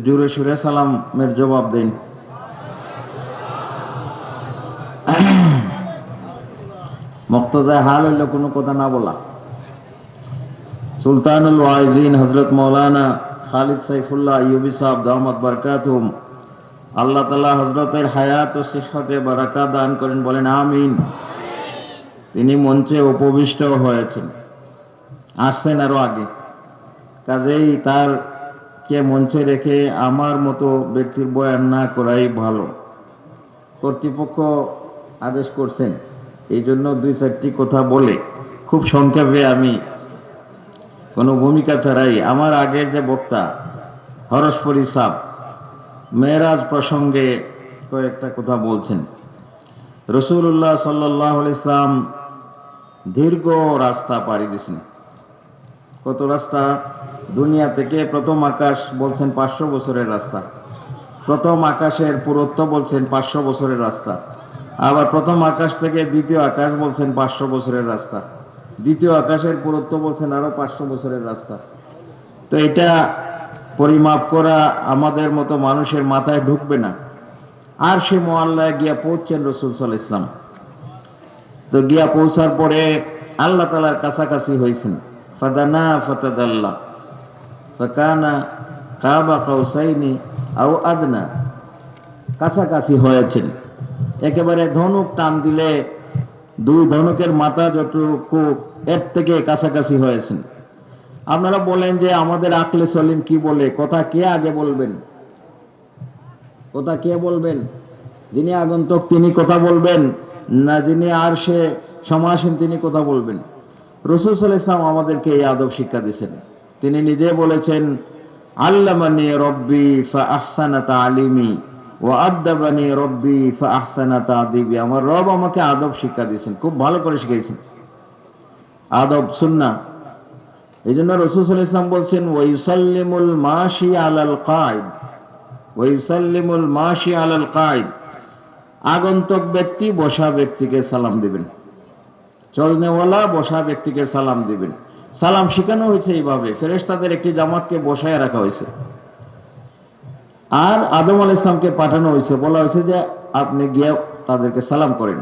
জোরে সুরে সালামের জবাব দিন। মুক্তজায় হাল হইল কোনো কথা না বলা। সুলতানুল ওয়াইজিন হযরত মাওলানা খালিদ সাইফুল্লাহ আইয়ুবী সাহেব দামাত বারাকাতুহুম, আল্লাহ তাআলা হযরতের হায়াত ও সিহহতে বারাকাত দান করেন, বলেন আমিন। তিনি মঞ্চে উপবিষ্ট হয়েছেন, আসছেন আরো আগে, কাজেই তার কে মঞ্চে রেখে আমার মতো ব্যক্তির বয়ান না করাই ভালো। কর্তৃপক্ষ আদেশ করছেন, এই জন্য দুই চারটি কথা বলে খুব সংক্ষেপে আমি কোনো ভূমিকা ছাড়াই আমার আগের যে বক্তা হরসফরি সাহেব মেরাজ প্রসঙ্গে কয়েকটা কথা বলছেন। রাসূলুল্লাহ সাল্লাল্লাহু আলাইহি ওয়াসাল্লাম দীর্ঘ রাস্তা পাড়ি দিয়েছেন। কত রাস্তা? দুনিয়া থেকে প্রথম আকাশ বলছেন 500 বছরের রাস্তা, প্রথম আকাশের পুরুত্ব বলছেন 500 বছরের রাস্তা, আবার প্রথম আকাশ থেকে দ্বিতীয় আকাশ বলছেন 500 বছরের রাস্তা, দ্বিতীয় আকাশের পুরুত্ব বলছেন আরো 500 বছরের রাস্তা। তো এটা পরিমাপ করা আমাদের মতো মানুষের মাথায় ঢুকবে না। আর সে মোয়াল্লায় গিয়া পৌঁছছেন রাসূল সাল্লাল্লাহু আলাইহি ওয়াসাল্লাম। তো গিয়া পৌঁছার পরে আল্লাহ তাআলার কাছাকাছি হয়েছেন। ফাদানা ফাতাদাল্লা ফাকানা কাবা কাউসাইনি আও আদনা, কাছাকাছি হয়েছেন। একেবারে ধনুক টান দিলে দুই ধনুকের মাথা যতটুকু এর থেকে কাছাকাছি হয়েছেন। আপনারা বলেন যে আমাদের আকলে সলিম কি বলে, কথা কে আগে বলবেন? কথা কে বলবেন? যিনি আগন্তুক তিনি কথা বলবেন, না যিনি আর সে সমাসীন তিনি কথা বলবেন? রাসূল সাল্লাল্লাহু আলাইহি ওয়াসাল্লাম আমাদেরকে এই আদব শিক্ষা দিয়েছেন। তিনি নিজে বলেছেন, আল্লামানি রব্বি ফা আহসানা তালিমি ওয়া আদাবানি রব্বি ফা আহসানা তাদিবি। আমার রব আমাকে আদব শিক্ষা দিয়েছেন, খুব ভালো করে শিখিয়েছেন। আদব সুন্নাহ। এই জন্য রাসূল সাল্লাল্লাহু আলাইহি ওয়াসাল্লাম বলছেন, ওয়া ইউসাল্লিমুল মাশি আলাল কায়েদ, ওয়া ইউসাল্লিমুল মাশি আলাল কায়েদ। আগন্তুক ব্যক্তি বসা ব্যক্তিকে সালাম দিবেন, চলনেওয়ালা বসা ব্যক্তিকে সালাম দিবেন। সালাম শেখানো হয়েছে এইভাবে, ফেরেশতাদের একটি জামাতকে বসায় রাখা হয়েছে, আর আদম আলাইহিস সালামকে পাঠানো হয়েছে, বলা হয়েছে যে আপনি গিয়ে তাদেরকে সালাম করেন।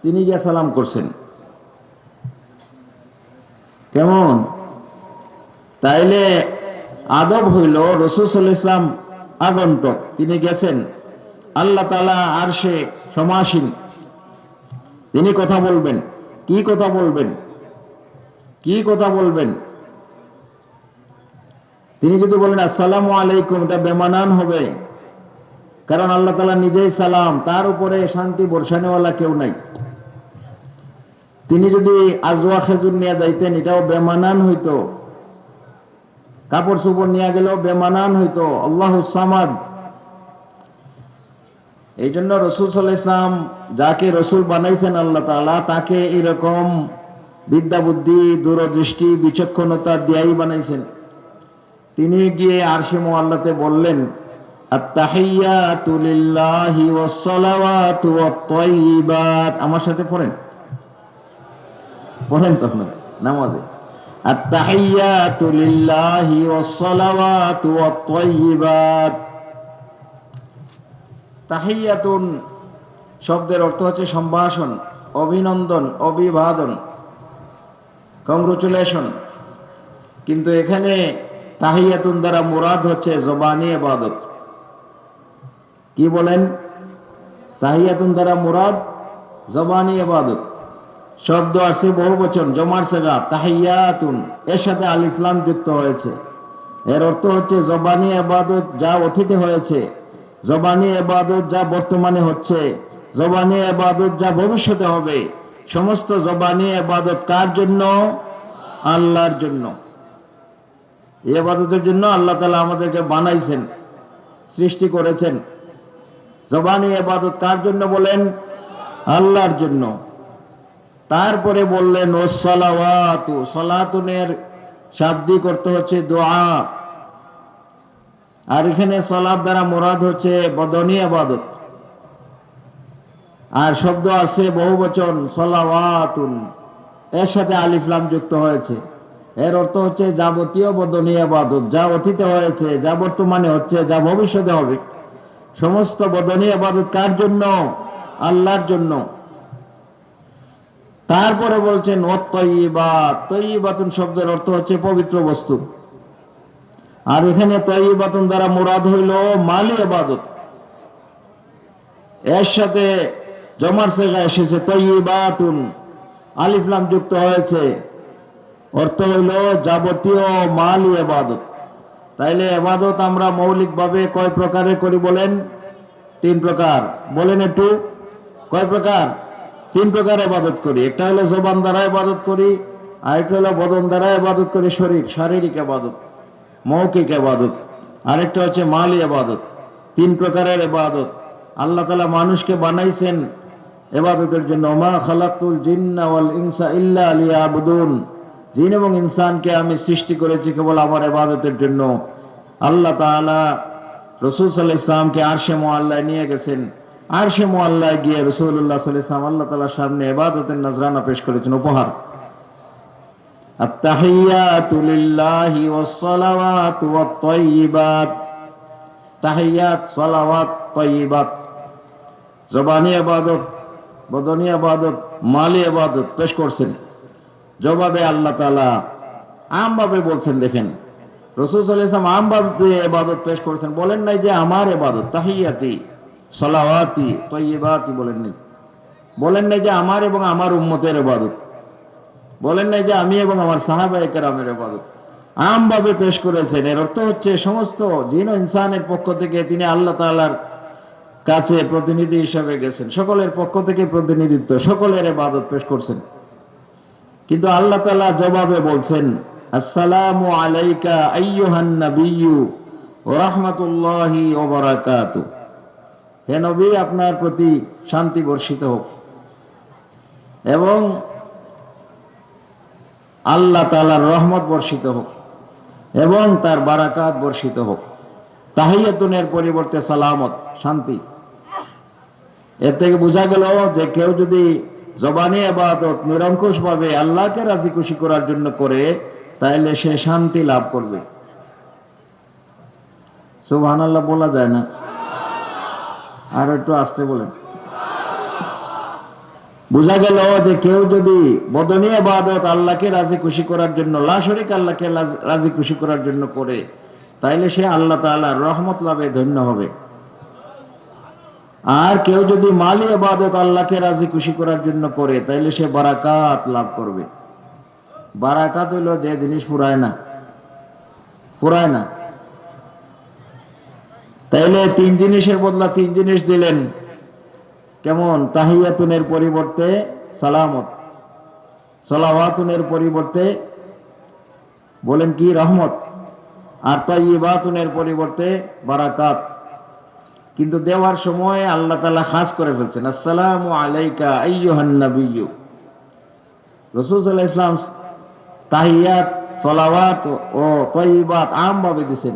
তিনি গিয়ে সালাম করছেন। কেমন? তাইলে আদব হইল রাসূল সাল্লাল্লাহু আলাইহি ওয়াসাল্লাম আগন্তুক, তিনি গেছেন, আল্লাহ তাআলা আরশে সমাসীন, তিনি কথা বলবেন। কি কথা বলবেন? কি কথা বলবেন? তিনি যদি বলেন আসসালামু আলাইকুম, এটা বেমানান হবে, কারণ আল্লাহ তাআলা নিজেই সালাম, তার উপরে শান্তি বর্ষানেওয়ালা কেউ নাই। তিনি যদি আজওয়া খেজুর নিয়ে যাইতেন, এটাও বেমানান হইতো। কাপড় চোপড় নিয়ে গেলেও বেমানান হইতো। আল্লাহুস সামাদ। এই জন্য রাসূল সাল্লাল্লাহু আলাইহি ওয়াসাল্লাম যাকে রাসূল বানাইছেন আল্লাহ তাআলা, তাকে এরকম বিদ্যা বুদ্ধি দূরদৃষ্টি বিচক্ষণতা দিয়াই বানাইছেন। তিনি গিয়ে আরশে মুআল্লাতে বললেন, আত-তাহিয়াতু লিল্লাহি ওয়াস সালাওয়াতু ওয়াত তাইয়্যিবাত। আমার সাথে পড়েন, পড়েন তো আপনারা নামাজে, আত-তাহিয়াতু লিল্লাহি ওয়াস সালাওয়াতু ওয়াত তাইয়্যিবাত। তাহিয়াতুন শব্দের অর্থ হচ্ছে সম্ভাষণ, অভিনন্দন, অভিবাদন, কংগ্রাচুলেশন। কিন্তু এখানে তাহিয়াতুন দ্বারা মুরাদ হচ্ছে জবানি ইবাদত। কি বলেন? তাহিয়াতুন দ্বারা মুরাদ জবানি ইবাদত। শব্দ আছে বহুবচন, জমার সিগা তাহিয়াতুন, এর সাথে আলিফ লাম যুক্ত হয়েছে। এর অর্থ হচ্ছে জবানি ইবাদত যা অতীতে হয়েছে, জবানি ইবাদত যা বর্তমানে হচ্ছে, জবানি ইবাদত যা ভবিষ্যতে হবে। সমস্ত জবানি ইবাদত কার জন্য? আল্লাহর জন্য। এই ইবাদতের জন্য আল্লাহ তাআলা আমাদেরকে বানাইছেন, সৃষ্টি করেছেন। জবানি ইবাদত কার জন্য বলেন? আল্লাহর জন্য। তারপরে বললেন ওয়াস সালাওয়াতু, সালাতুনের শাব্দিক অর্থ হচ্ছে দোয়া। আর এখানে সালাত দ্বারা মুরাদ হচ্ছে বদনী ইবাদত। আর শব্দ আছে বহুবচন সালাওয়াতুন, এর সাথে আলিফ লাম যুক্ত হয়েছে। এর অর্থ হচ্ছে যাবতীয় বদনীয় ইবাদত, যা অতীতে হয়েছে, যা বর্তমানে হচ্ছে, যা ভবিষ্যতে হবে, সমস্ত বদনীয় ইবাদত কার জন্য? আল্লাহর জন্য। তারপরে বলছেন ওয়াত-তাইয়্যিবাত, তাইয়্যিবাতুন শব্দের অর্থ হচ্ছে পবিত্র বস্তু। আর এখানে তাইয়্যিবাতুন দ্বারা মুরাদ হইল মালি ইবাদত। এর সাথে জমার সিগা এসেছে তাইয়্যিবাতুন, আলিফ লাম যুক্ত হয়েছে, অর্থ হইল যাবতীয় মালি ইবাদত। তাইলে ইবাদত আমরা মৌলিকভাবে কয় প্রকারে করি বলেন? 3 প্রকার। বলেন একটু, কয় প্রকার? 3 প্রকার ইবাদত করি। একটা হলো জবান দ্বারা ইবাদত করি, আরেকটা হলো বদন দ্বারা ইবাদত করি, শারীরিক ইবাদত, মৌখিক ইবাদত। আরেকটা হচ্ছে মালি ইবাদত। 3 প্রকারের ইবাদত। আল্লাহ তাআলা মানুষকে বানাইছেন ইবাদতের জন্য। মা খালাকতুল জিন্না ওয়াল ইনসা ইল্লা লিয়াবুদুন, জিন এবং ইনসানকে আমি সৃষ্টি করেছি কেবল আমার ইবাদতের জন্য। আল্লাহ তাআলা রাসূল সাল্লাল্লাহু আলাইহি ওয়াসাল্লামকে আরশে মুআল্লায় নিয়ে গেছেন। আরশে মুআল্লায় গিয়ে রাসূলুল্লাহ সাল্লাল্লাহু আলাইহি ওয়াসাল্লাম আল্লাহ তাআলার সামনে ইবাদতের নজরানা পেশ করেছেন, উপহার। আত-তাহিয়াতু লিল্লাহি ওয়াস-সালাওয়াতু ওয়াত-তাইয়্যিবাত। তাহিয়াত, সালাওয়াত, তাইয়্যিবাত, জবানি ইবাদত, বদনি ইবাদত, মালি ইবাদত পেশ করছেন। জবাবে আল্লাহ তাআলা আমভাবে বলছেন, দেখেন রাসূল সাল্লাল্লাহু আলাইহি ওয়াসাল্লাম আমভাবে ইবাদত পেশ করেছেন। বলেন নাই যে আমার ইবাদত, তাহিয়াতি, সালাওয়াতি, তাইয়্যিবাতি বলেন নাই। বলেন নাই যে আমার এবং আমার উম্মতের ইবাদত। বলেন নাই যে আমি এবং আমার সাহাবায়ে কেরামের ইবাদত। আমভাবে পেশ করেছেন। এর অর্থ হচ্ছে সমস্ত জিন ও ইনসানের পক্ষ থেকে তিনি আল্লাহ তাআলার কাছে প্রতিনিধি হিসেবে গেছেন। সকলের পক্ষ থেকে প্রতিনিধিত্ব, সকলের ইবাদত পেশ করছেন। কিন্তু আল্লাহ তাআলা জবাবে বলছেন, আসসালামু আলাইকা আইয়ুহান নাবিয়্যু ওয়া রাহমাতুল্লাহি ওয়া বারাকাতুহু। হে নবী, আপনার প্রতি শান্তি বর্ষিত হোক এবং আল্লাহ তাআলার রহমত বর্ষিত হোক এবং তার বারাকাত বর্ষিত হোক। তাহিয়াতুনের পরিবর্তে সালামত, শান্তি। এর থেকে বোঝা গেল যে কেউ যদি জবানি ইবাদত নিরঙ্কুশ ভাবে আল্লাহকে রাজি খুশি করার জন্য করে, তাহলে সে শান্তি লাভ করবে। সুবহানাল্লাহ বলা যায় না? আর একটু আস্তে বলেন। বোঝা গেল যে কেউ যদি বদনি ইবাদত আল্লাহকে রাজি খুশি করার জন্য, লা শরীক আল্লাহকে রাজি খুশি করার জন্য করে, তাইলে সে আল্লাহ তাআলার রহমত লাভে ধন্য হবে। আর কেউ যদি মালি ইবাদত আল্লাহকে রাজি খুশি করার জন্য করে, তাইলে সে বারাকাত লাভ করবে। বারাকাত হইল যে জিনিস ফুরায় না, ফুরায় না। তাইলে 3 জিনিসের বদলা 3 জিনিস দিলেন। কেমন? তাহিয়াতুনের পরিবর্তে সালামত, সালাওয়াতুনের পরিবর্তে বলেন কি? রহমত। আর তাইয়্যিবাতুনের পরিবর্তে বারাকাত। কিন্তু দেওয়ার সময় আল্লাহ তাআলা খাস করে ফেলছেন, আসসালামু আলাইকা আইয়ুহান নাবিয়্যু। রাসূল সাল্লাল্লাহু আলাইহি ওয়াসাল্লাম তাহিয়াত, সালাওয়াত ও তাইয়্যিবাত আমভাবে দিয়েছেন,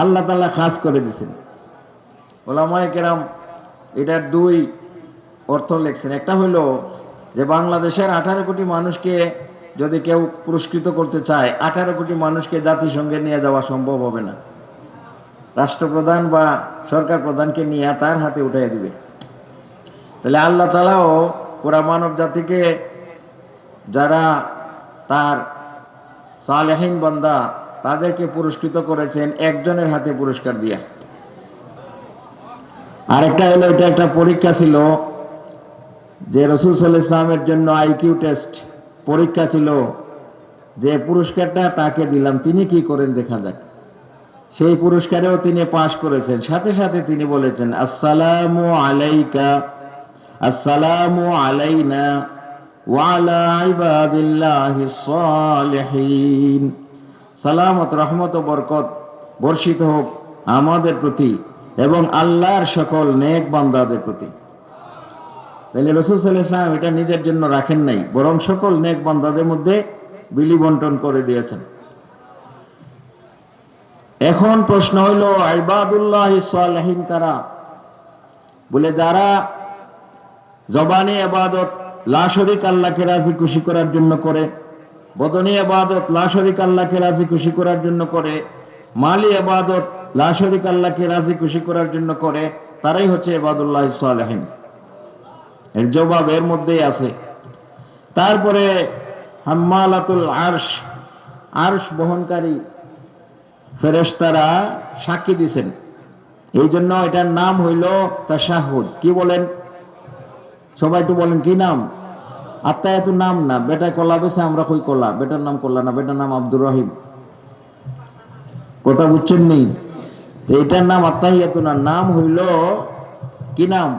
আল্লাহ তাআলা খাস করে দিয়েছেন। উলামায়ে কেরাম এটার 2 অর্থ লিখছেন। একটা হলো যে বাংলাদেশের 18 কোটি মানুষকে যদি কেউ পুরস্কৃত করতে চায়, 18 কোটি মানুষকে জাতিসংঘে নিয়ে যাওয়া সম্ভব হবে না। রাষ্ট্রপ্রধান বা সরকার প্রধানকে নিয়ে তার হাতে উঠাইয়া দিবে। তাহলে আল্লাহ তাআলাও পুরা মানব জাতিকে, যারা তার সালেহীন বান্দা, তাদেরকে পুরস্কৃত করেছেন একজনের হাতে পুরস্কার দিয়া। আরেকটা হলো, এটা একটা পরীক্ষা ছিল যে রাসূল সাল্লাল্লাহু আলাইহি ওয়াসাল্লামের জন্য আইকিউ টেস্ট পরীক্ষা ছিল, যে পুরস্কারটা তাকে দিলাম, তিনি কি করেন দেখা যাক। সেই পুরস্কারেও তিনি পাশ করেছেন। সাথে সাথে তিনি বলেছেন, আসসালামু আলাইকা, আসসালামু আলাইনা ওয়া আলা ইবাদিল্লাহিস সালিহিন। সালামত, রহমত ও বরকত বর্ষিত হোক আমাদের প্রতি এবং আল্লাহর সকল নেক বান্দাদের প্রতি। তাহলে রাসূল সাল্লাল্লাহু আলাইহি ওয়াসাল্লাম এটা নিজের জন্য রাখেন নাই, বরং সকল নেক বান্দাদের মধ্যে বিলি বন্টন করে দিয়েছেন। এখন প্রশ্ন হইল, ইবাদুল্লাহিস সালিহিন কারা? বলে যারা জবানি ইবাদত লা শরীক আল্লাহকে রাজি খুশি করার জন্য করে, বদনী ইবাদত লা শারীকা আল্লাহকে রাজি খুশি করার জন্য করে, মালি ইবাদত লা শারীকা আল্লাহকে রাজি খুশি করার জন্য করে, তারাই হচ্ছে ইবাদুল্লাহ সালেহিন। এর জবাব এর মধ্যেই আছে। তারপরে হাম্মালাতুল আরশ, আরশ বহনকারী ফেরেশতারা সাক্ষী দিছেন। এই জন্য এটার নাম হইল তাশাহুদ। কি বলেন সবাই, একটু বলেন কি নাম? আত্মায়াতুর নাম না, বেটা কলা বেছে আমরা কই কলা, বেটার নাম কলা না, বেটার নাম আব্দুর রহিম। কথা বুঝছেন নি? এটার নাম আত্মাহিয়াতু না, নাম হইল কি নাম?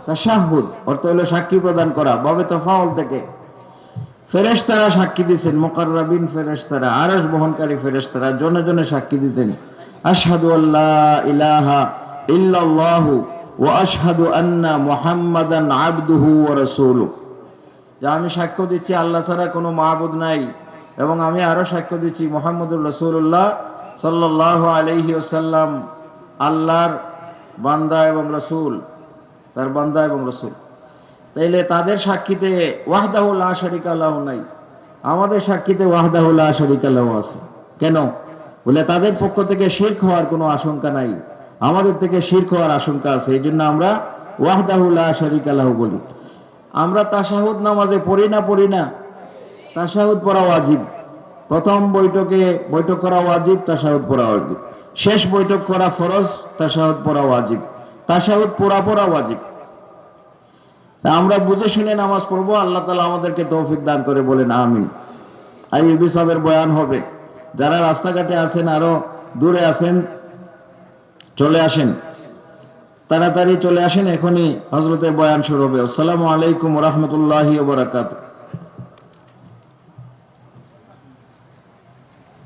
তাশাহুদ, অর্থ হইল সাক্ষী প্রদান করা, বাবে তফাউল থেকে। ফেরেশতারা সাক্ষী দিতেন, মুকাররাবিন ফেরেশতারা, আরশ বহনকারী ফেরেশতারা জনে জনে সাক্ষী দিতেন, আশহাদু আল্লা ইলাহা ইল্লাল্লাহু ওয়া আশহাদু আন্না মুহাম্মাদান আবদুহু ওয়া রাসূলুহু। যে আমি সাক্ষ্য দিচ্ছি আল্লাহ ছাড়া কোনো মাবুদ নাই, এবং আমি আরো সাক্ষ্য দিচ্ছি মুহাম্মদুর রাসূলুল্লাহ সাল্লাল্লাহু আলাইহি ওয়াসাল্লাম আল্লাহর বান্দা এবং রাসূল, তার বান্দা এবং রাসূল। তাইলে তাদের সাক্ষীতে ওয়াহদাহু লা শারীকা লাহু নাই, আমাদের সাক্ষীতে ওয়াহদাহু লা শারীকা লাহু আছে। কেন? বলে তাদের পক্ষ থেকে শিরক হওয়ার কোনো আশঙ্কা নাই, আমাদের থেকে শিরক হওয়ার আশঙ্কা আছে, এই জন্য আমরা ওয়াহদাহু লা শারীকা লাহু বলি। আমরা তাশাহুদ নামাজে পড়ি না? তাশাহুদ পড়া ওয়াজিব। প্রথম বৈঠক করা ওয়াজিব, তাশাহুদ পড়া ওয়াজিব। শেষ বৈঠক করা ফরজ, তাশাহুদ পড়া ওয়াজিব। তাশাহুদ পড়া ওয়াজিব। আমরা বুঝে শুনে নামাজ পড়বো, আল্লাহ তাআলা আমাদেরকে তৌফিক দান করে, বলেন আমিন। আইয়ুবী সাহেবের বয়ান হবে। যারা রাস্তাঘাটে আছেন, আরো দূরে আছেন, চলে আসেন, তাড়াতাড়ি চলে আসেন, এখনই হযরতের বয়ান শুরু হবে। আসসালামু আলাইকুম ওয়া রাহমাতুল্লাহি ওয়া বারাকাতুহু।